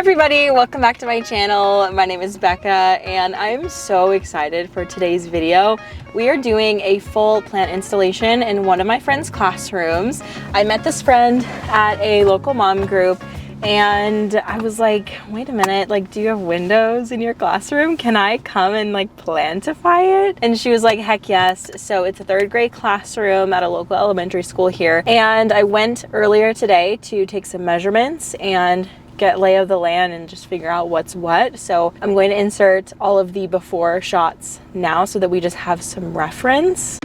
everybody, welcome back to my channel. My name is Becca and I'm so excited for today's video. We are doing a full plant installation in one of my friend's classrooms. I met this friend at a local mom group and I was like, wait a minute, like, do you have windows in your classroom? Can I come and like plantify it? And she was like, heck yes. So it's a third grade classroom at a local elementary school here. And I went earlier today to take some measurements and get lay of the land and just figure out what's what. So I'm going to insert all of the before shots now so that we just have some reference.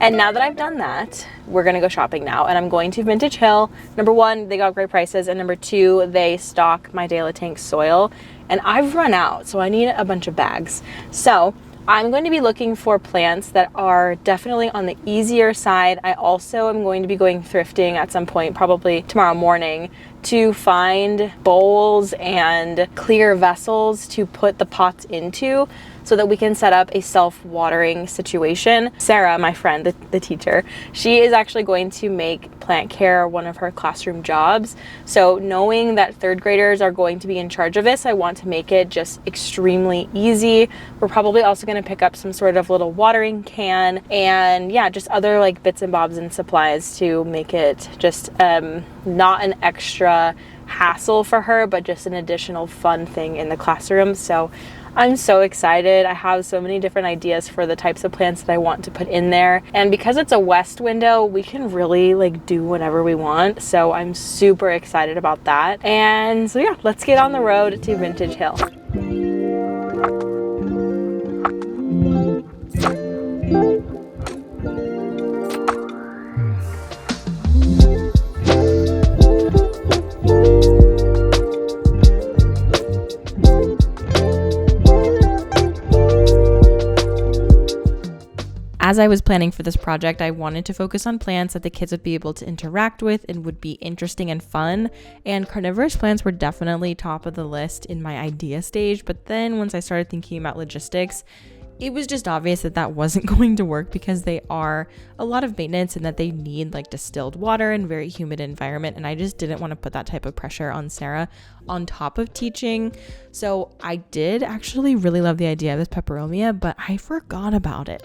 And now that I've done that, we're gonna go shopping now, and I'm going to Vintage Hill. Number one, they got great prices, and number two, they stock my De La Tank soil, and I've run out, so I need a bunch of bags. So I'm going to be looking for plants that are definitely on the easier side. I also am going to be going thrifting at some point, probably tomorrow morning, to find bowls and clear vessels to put the pots into so that we can set up a self-watering situation. Sarah, my friend, the teacher, she is actually going to make plant care one of her classroom jobs. So knowing that third graders are going to be in charge of this, I want to make it just extremely easy. We're probably also gonna pick up some sort of little watering can and yeah, just other like bits and bobs and supplies to make it just not an extra hassle for her, but just an additional fun thing in the classroom. So I'm so excited. I have so many different ideas for the types of plants that I want to put in there. And because it's a west window, we can really like do whatever we want. So I'm super excited about that. And so yeah, let's get on the road to Vintage Hill. As I was planning for this project, I wanted to focus on plants that the kids would be able to interact with and would be interesting and fun. And carnivorous plants were definitely top of the list in my idea stage. But then once I started thinking about logistics, it was just obvious that that wasn't going to work because they are a lot of maintenance and that they need like distilled water and very humid environment. And I just didn't want to put that type of pressure on Sarah on top of teaching. So I did actually really love the idea of this peperomia, but I forgot about it.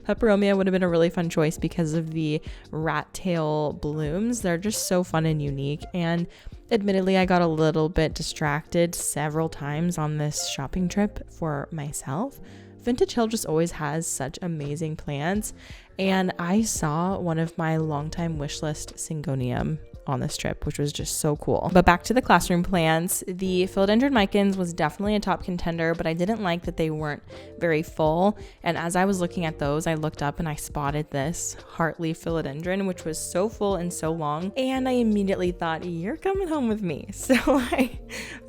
Peperomia would have been a really fun choice because of the rat tail blooms. They're just so fun and unique. And admittedly, I got a little bit distracted several times on this shopping trip for myself. Vintage Hill just always has such amazing plants, and I saw one of my longtime wish list syngonium on this trip, which was just so cool. But back to the classroom plants, the philodendron micans was definitely a top contender, but I didn't like that they weren't very full. And as I was looking at those, I looked up and I spotted this heartleaf philodendron, which was so full and so long. And I immediately thought, you're coming home with me. So I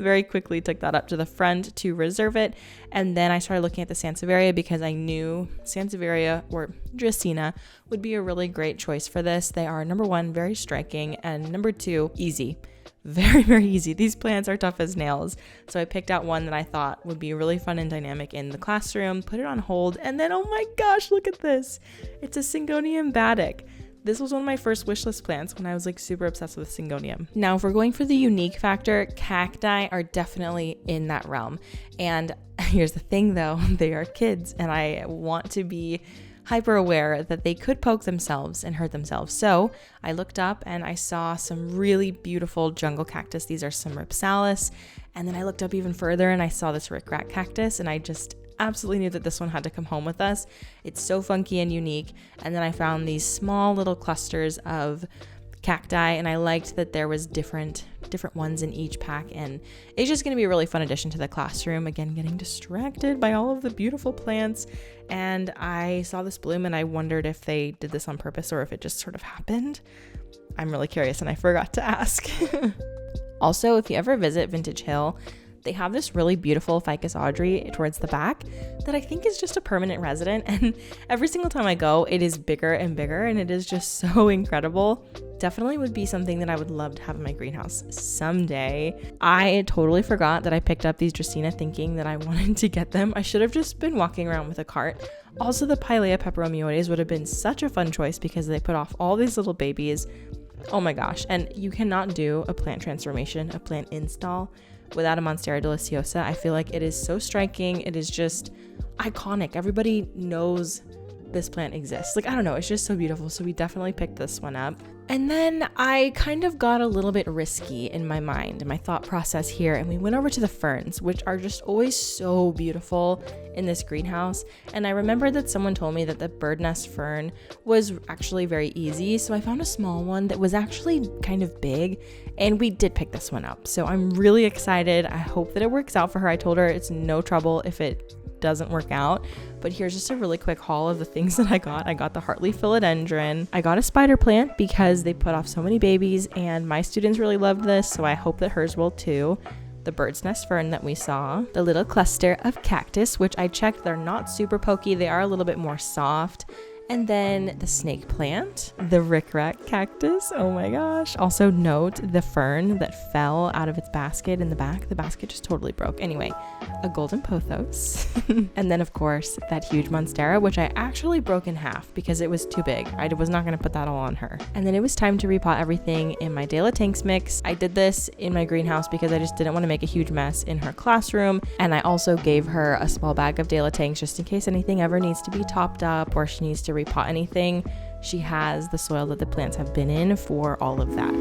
very quickly took that up to the front to reserve it. And then I started looking at the Sansevieria because I knew Sansevieria or Dracaena would be a really great choice for this. They are, number one, very striking, and number two, easy. Very, very easy. These plants are tough as nails. So I picked out one that I thought would be really fun and dynamic in the classroom, put it on hold, and then, oh my gosh, look at this. It's a Syngonium batic. This was one of my first wish list plants when I was like super obsessed with Syngonium. Now, if we're going for the unique factor, cacti are definitely in that realm. And here's the thing though, they are kids, and I want to be hyper aware that they could poke themselves and hurt themselves. So I looked up and I saw some really beautiful jungle cactus. These are some ripsalis. And then I looked up even further and I saw this rickrack cactus, and I just absolutely knew that this one had to come home with us. It's so funky and unique. And then I found these small little clusters of cacti, and I liked that there was different ones in each pack, and it's just going to be a really fun addition to the classroom. Again, getting distracted by all of the beautiful plants, and I saw this bloom and I wondered if they did this on purpose or if it just sort of happened. I'm really curious and I forgot to ask. Also, if you ever visit Vintage Hill, They have this really beautiful ficus audrey towards the back that I think is just a permanent resident, and every single time I go, it is bigger and bigger, and it is just so incredible. Definitely would be something that I would love to have in my greenhouse someday. I totally forgot that I picked up these Dracaena thinking that I wanted to get them. I should have just been walking around with a cart. Also, the Pilea peperomioides would have been such a fun choice because they put off all these little babies. Oh my gosh. And you cannot do a plant transformation, a plant install without a Monstera deliciosa. I feel like it is so striking. It is just iconic. Everybody knows this plant exists. Like, I don't know, it's just so beautiful. So we definitely picked this one up. And then I kind of got a little bit risky in my mind, my thought process here, and we went over to the ferns, which are just always so beautiful in this greenhouse. And I remember that someone told me that the bird nest fern was actually very easy, so I found a small one that was actually kind of big, and we did pick this one up. So I'm really excited. I hope that it works out for her. I told her it's no trouble if it doesn't work out, but here's just a really quick haul of the things that I got. I got the Heartleaf philodendron. I got a spider plant because they put off so many babies, and my students really loved this, so I hope that hers will too. The bird's nest fern that we saw, the little cluster of cactus, which I checked, they're not super pokey, they are a little bit more soft. And then the snake plant, the rickrack cactus, oh my gosh. Also note the fern that fell out of its basket in the back. The basket just totally broke. Anyway, a golden pothos. And then of course, that huge monstera, which I actually broke in half because it was too big. I was not gonna put that all on her. And then it was time to repot everything in my De La Tanks mix. I did this in my greenhouse because I just didn't want to make a huge mess in her classroom. And I also gave her a small bag of De La Tanks just in case anything ever needs to be topped up or she needs to repot anything. She has the soil that the plants have been in for all of that.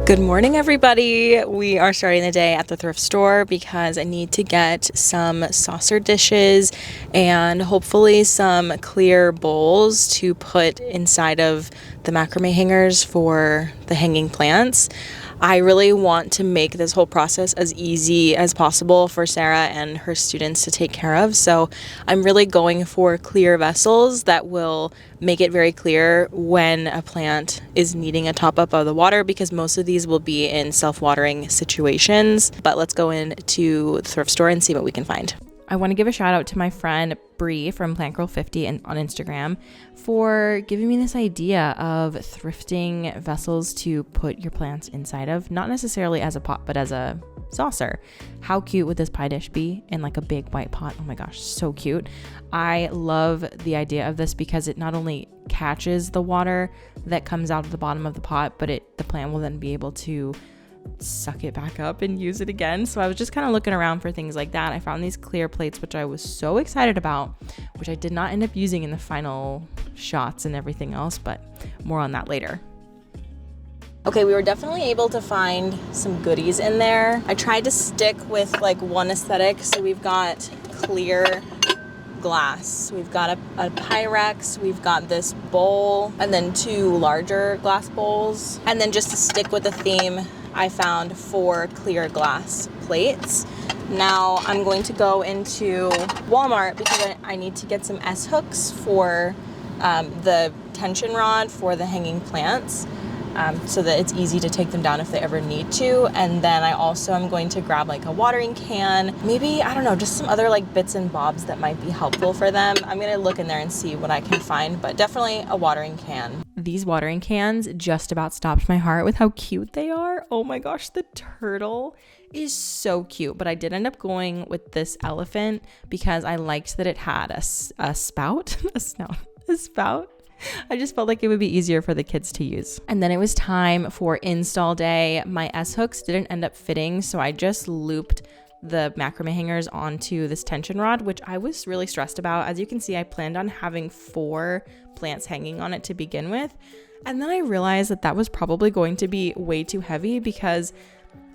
Good morning, everybody. We are starting the day at the thrift store because I need to get some saucer dishes and hopefully some clear bowls to put inside of the macrame hangers for the hanging plants. I really want to make this whole process as easy as possible for Sarah and her students to take care of. So I'm really going for clear vessels that will make it very clear when a plant is needing a top up of the water, because most of these will be in self-watering situations. But let's go into the thrift store and see what we can find. I want to give a shout out to my friend Bree from Plant Girl 50 on Instagram for giving me this idea of thrifting vessels to put your plants inside of, not necessarily as a pot, but as a saucer. How cute would this pie dish be in like a big white pot? Oh my gosh, so cute. I love the idea of this because it not only catches the water that comes out of the bottom of the pot, but the plant will then be able to suck it back up and use it again. So I was just kind of looking around for things like that. I found these clear plates, which I was so excited about, which I did not end up using in the final shots and everything else, but more on that later. Okay, we were definitely able to find some goodies in there. I tried to stick with like one aesthetic. So we've got clear glass, we've got a Pyrex, we've got this bowl, and then two larger glass bowls. And then just to stick with the theme, I found 4 clear glass plates. Now I'm going to go into Walmart because I need to get some S-hooks for the tension rod for the hanging plants, so that it's easy to take them down if they ever need to. And then I also am going to grab like a watering can, maybe, I don't know, just some other like bits and bobs that might be helpful for them. I'm gonna look in there and see what I can find, but definitely a watering can. These watering cans just about stopped my heart with how cute they are. Oh my gosh, the turtle is so cute. But I did end up going with this elephant because I liked that it had a spout, a spout. I just felt like it would be easier for the kids to use. And then it was time for install day. My S-hooks didn't end up fitting, so I just looped the macrame hangers onto this tension rod, which I was really stressed about. As you can see, I planned on having 4 plants hanging on it to begin with. And then I realized that that was probably going to be way too heavy because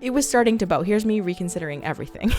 it was starting to bow. Here's me reconsidering everything.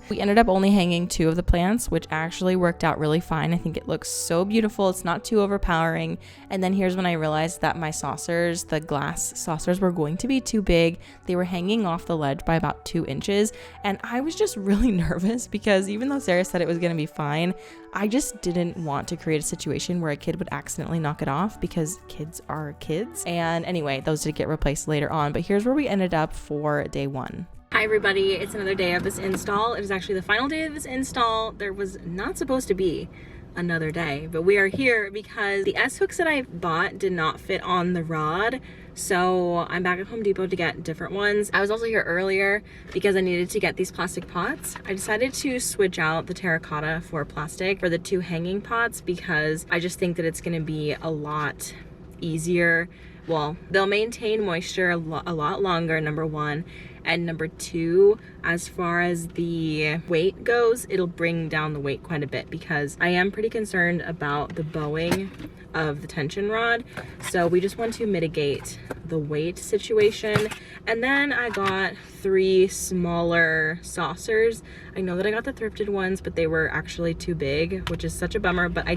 We ended up only hanging 2 of the plants, which actually worked out really fine. I think it looks so beautiful. It's not too overpowering. And then here's when I realized that my saucers, the glass saucers, were going to be too big. They were hanging off the ledge by about 2 inches. And I was just really nervous because even though Sarah said it was going to be fine, I just didn't want to create a situation where a kid would accidentally knock it off because kids are kids. And anyway, those did get replaced later on. But here's where we ended up for day 1. Hi everybody, it's another day of this install. It is actually the final day of this install. There was not supposed to be another day, but we are here because the S-hooks that I bought did not fit on the rod. So I'm back at Home Depot to get different ones. I was also here earlier because I needed to get these plastic pots. I decided to switch out the terracotta for plastic for the 2 hanging pots because I just think that it's gonna be a lot easier. Well, they'll maintain moisture a lot longer, number 1. And number 2, as far as the weight goes, it'll bring down the weight quite a bit because I am pretty concerned about the bowing of the tension rod. So we just want to mitigate the weight situation. And then I got 3 smaller saucers. I know that I got the thrifted ones, but they were actually too big, which is such a bummer. But I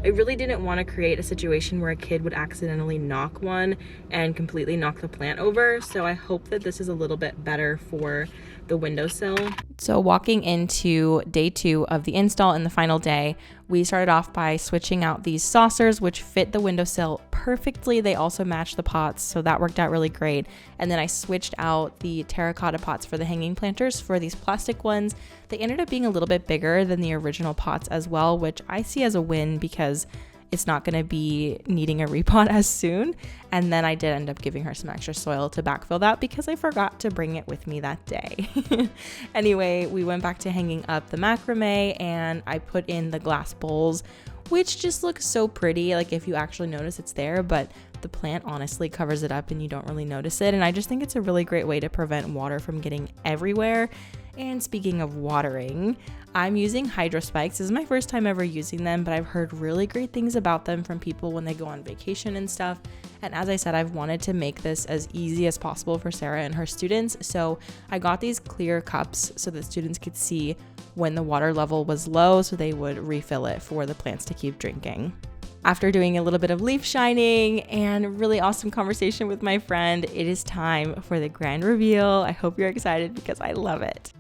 really didn't want to create a situation where a kid would accidentally knock one and completely knock the plant over. So I hope that this is a little bit better for the windowsill. So walking into day 2 of the install and the final day, we started off by switching out these saucers, which fit the windowsill perfectly. They also matched the pots, so that worked out really great. And then I switched out the terracotta pots for the hanging planters for these plastic ones. They ended up being a little bit bigger than the original pots as well, which I see as a win because it's not going to be needing a repot as soon. And then I did end up giving her some extra soil to backfill that because I forgot to bring it with me that day. Anyway, we went back to hanging up the macrame and I put in the glass bowls, which just looks so pretty. Like if you actually notice it's there, but the plant honestly covers it up and you don't really notice it. And I just think it's a really great way to prevent water from getting everywhere. And speaking of watering, I'm using hydro spikes. This is my first time ever using them, but I've heard really great things about them from people when they go on vacation and stuff. And as I said, I've wanted to make this as easy as possible for Sarah and her students. So I got these clear cups so that students could see when the water level was low so they would refill it for the plants to keep drinking. After doing a little bit of leaf shining and really awesome conversation with my friend, it is time for the grand reveal. I hope you're excited because I love it.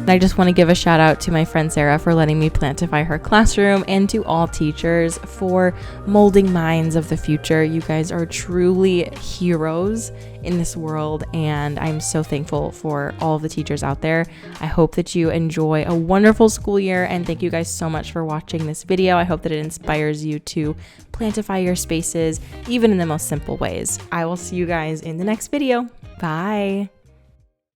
I just want to give a shout out to my friend Sarah for letting me plantify her classroom and to all teachers for molding minds of the future. You guys are truly heroes in this world and I'm so thankful for all of the teachers out there. I hope that you enjoy a wonderful school year and thank you guys so much for watching this video. I hope that it inspires you to plantify your spaces even in the most simple ways. I will see you guys in the next video. Bye.